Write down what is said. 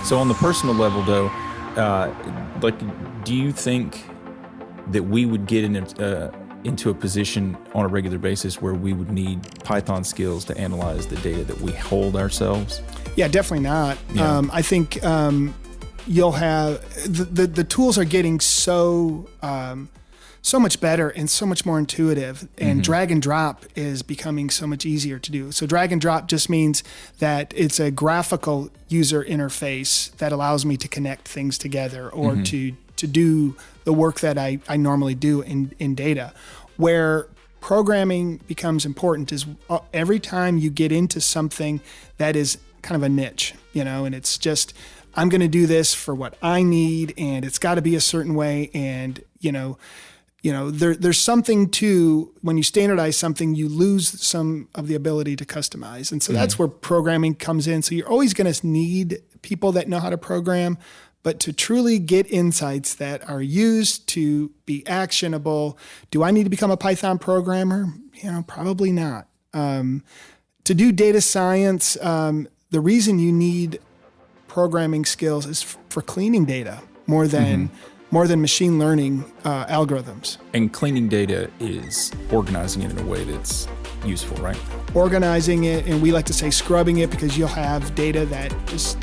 So on the personal level, though, do you think that we would get into a position on a regular basis where we would need Python skills to analyze the data that we hold ourselves? Yeah, definitely not. Yeah. I think you'll have the tools are getting so much better and so much more intuitive, and drag and drop is becoming so much easier to do. So drag and drop just means that it's a graphical user interface that allows me to connect things together or to do the work that I normally do in data. Where programming becomes important is every time you get into something that is kind of a niche, and it's just, I'm going to do this for what I need, and it's got to be a certain way. And, there's something to, when you standardize something, you lose some of the ability to customize. And so that's where programming comes in. So you're always going to need people that know how to program, but to truly get insights that are used to be actionable. Do I need to become a Python programmer? Probably not. To do data science, the reason you need programming skills is for cleaning data more than machine learning algorithms. And cleaning data is organizing it in a way that's useful, right? Organizing it, and we like to say scrubbing it, because you'll have data that just,